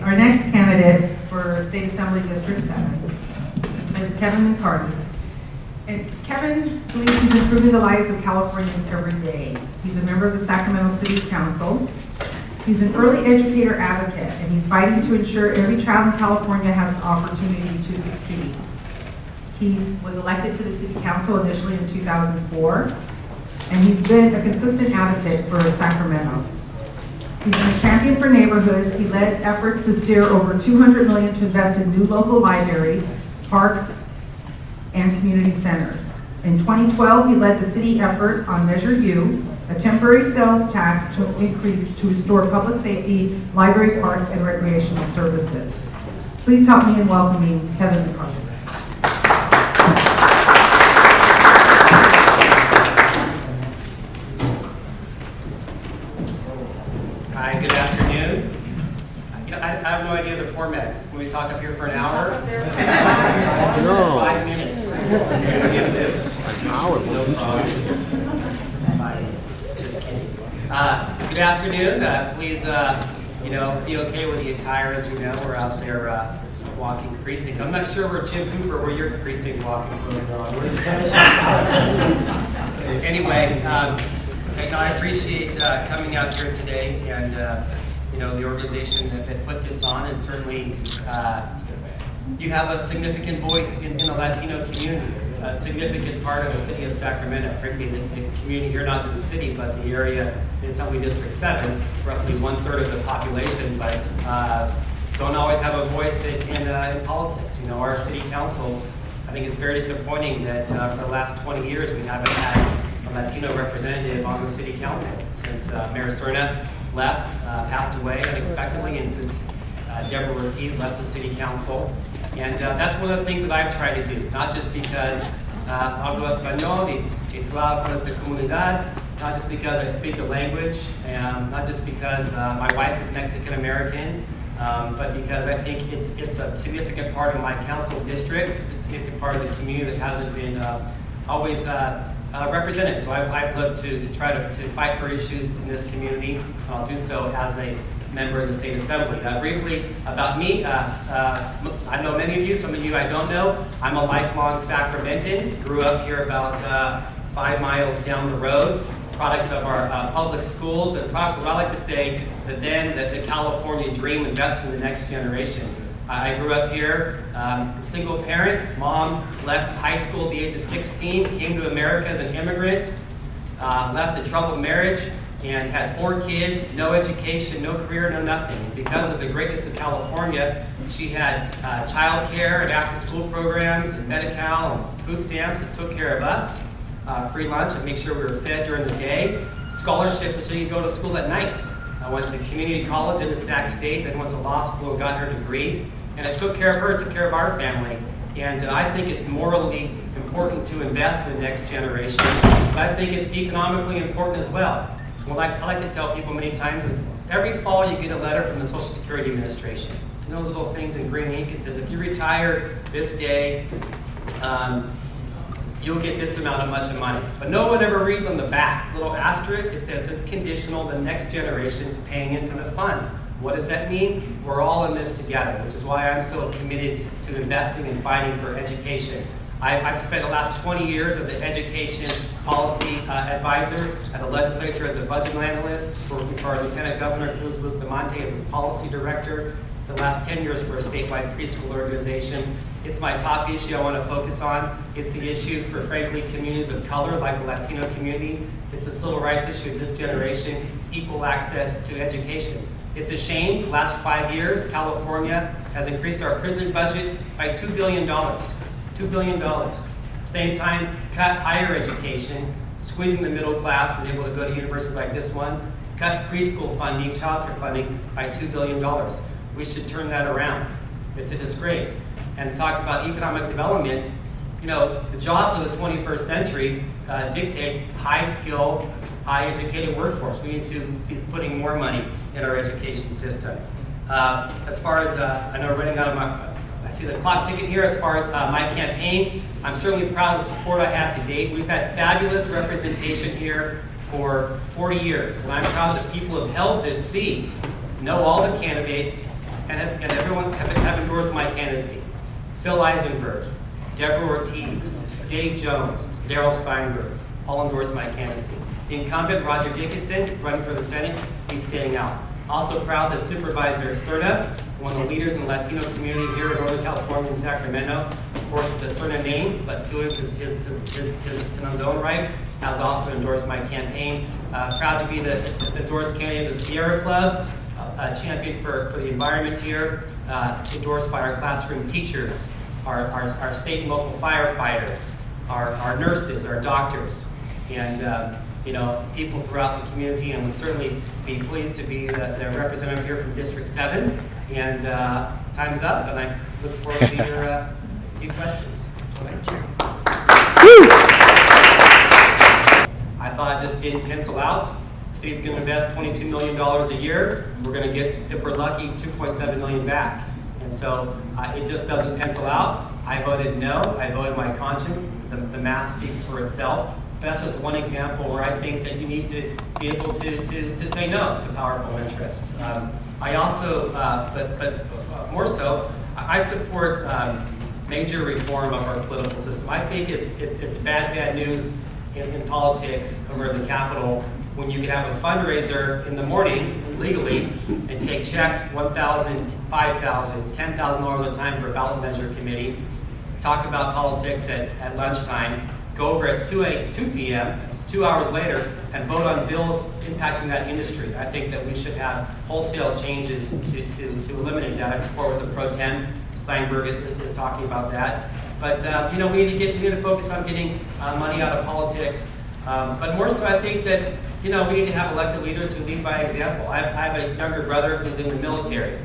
Our next candidate for State Assembly District 7 is Kevin McCarty. And Kevin believes he's improving the lives of Californians every day. He's a member of the Sacramento City Council. He's an early educator advocate, and he's fighting to ensure every child in California has an opportunity to succeed. He was elected to the City Council initially in 2004, and he's been a consistent advocate for Sacramento. He's been a champion for neighborhoods. He led efforts to steer over $200 million to invest in new local libraries, parks, and community centers. In 2012, he led the city effort on Measure U, a temporary sales tax to increase to restore public safety, library, parks, and recreational services. Please help me in welcoming Kevin McCarty. Hi, good afternoon. I have no idea the format. Will we talk up here for an hour? No. 5 minutes. An hour. No problem. Just kidding. Good afternoon. Please, be okay with the attire. As you know, we're out there walking precincts. I'm not sure where Jim Cooper, where your precinct walking clothes are on. Where's the tennis shoes? Anyway, I appreciate coming out here today, and the organization that put this on, and certainly you have a significant voice in the Latino community, a significant part of the city of Sacramento. Frankly, the community here, not just the city, but the area in Assembly District 7, roughly 1/3 of the population, but don't always have a voice in politics. Our city council, I think it's very disappointing that for the last 20 years we haven't had a Latino representative on the city council since Mayor Serna left, passed away unexpectedly, and since Deborah Ortiz left the city council. And that's one of the things that I've tried to do, not just because hablo español y trabajo con esta comunidad, not just because I speak the language, and not just because my wife is Mexican-American, but because I think it's a significant part of my council district, it's a significant part of the community that hasn't been always represented. So I've looked to try to fight for issues in this community, and I'll do so as a member of the State Assembly. Briefly about me, I know many of you, some of you I don't know. I'm a lifelong Sacramentan, grew up here about 5 miles down the road, product of our public schools, and product, what I like to say, that the California dream, investing in the next generation. I grew up here, single parent. Mom left high school at the age of 16, came to America as an immigrant, left a troubled marriage, and had 4 kids, no education, no career, no nothing. And because of the greatness of California, she had child care and after-school programs and Medi-Cal and food stamps that took care of us, free lunch and make sure we were fed during the day, scholarship so you could go to school at night. I went to community college into Sac State, then went to law school and got her degree. And I took care of her, took care of our family. And I think it's morally important to invest in the next generation, but I think it's economically important as well. Well, I like to tell people many times, is every fall you get a letter from the Social Security Administration. And those little things in green ink, it says, if you retire this day, you'll get this amount of money. But no one ever reads on the back, little asterisk, it says it's conditional, the next generation paying into the fund. What does that mean? We're all in this together, which is why I'm so committed to investing and fighting for education. I've spent the last 20 years as an education policy advisor at the legislature as a budget analyst, working for our Lieutenant Governor Cruz Bustamante as his policy director, the last 10 years for a statewide preschool organization. It's my top issue I want to focus on. It's the issue for, frankly, communities of color like the Latino community. It's a civil rights issue of this generation, equal access to education. It's a shame, the last 5 years, California has increased our prison budget by $2 billion. $2 billion. Same time, cut higher education, squeezing the middle class, we're able to go to universities like this one, cut preschool funding, childcare funding by $2 billion. We should turn that around. It's a disgrace. And talk about economic development, the jobs of the 21st century dictate high skill, high educated workforce. We need to be putting more money in our education system. As far as, I know running out of I see the clock ticking here. As far as my campaign, I'm certainly proud of the support I have to date. We've had fabulous representation here for 40 years, and I'm proud that people have held this seat, know all the candidates, and everyone have endorsed my candidacy. Phil Eisenberg, Deborah Ortiz, Dave Jones, Darrell Steinberg, all endorsed my candidacy. The incumbent, Roger Dickinson, running for the Senate, he's staying out. Also proud that Supervisor Cerna, one of the leaders in the Latino community here in Northern California and Sacramento, of course with a Cerna name, but doing his in his own right, has also endorsed my campaign. Proud to be the endorsed candidate of the Sierra Club, a champion for the environment here, endorsed by our classroom teachers, our state and local firefighters, our nurses, our doctors, and people throughout the community, and would certainly be pleased to be the representative here from District 7. And time's up, and I look forward to your few questions. Thank you. I thought it just didn't pencil out. The city's going to invest $22 million a year. We're going to get, if we're lucky, $2.7 million back. And so it just doesn't pencil out. I voted no. I voted my conscience. The math speaks for itself. But that's just one example where I think that you need to be able to say no to powerful interests. I also, but more so, I support major reform of our political system. I think it's bad news in politics over the Capitol when you can have a fundraiser in the morning legally and take checks, $1,000, $5,000, $10,000 at a time for a ballot measure committee, talk about politics at lunchtime, go over at 2 p.m., 2 hours later, and vote on bills impacting that industry. I think that we should have wholesale changes to eliminate that. I support what the Pro Tem Steinberg is talking about that. But we need to focus on getting money out of politics. But more so, I think that we need to have elected leaders who lead by example. I have a younger brother who's in the military,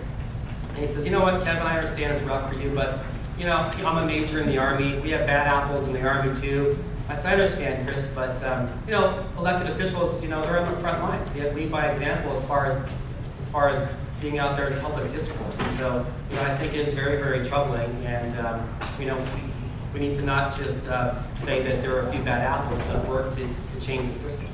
and he says, "You know what, Kevin? I understand it's rough for you, but I'm a major in the Army. We have bad apples in the Army too." I said, "I understand, Chris, but elected officials, they're on the front lines. They lead by example as far as being out there in public discourse." And so, I think it is very, very troubling. And we need to not just say that there are a few bad apples, but work to change the system.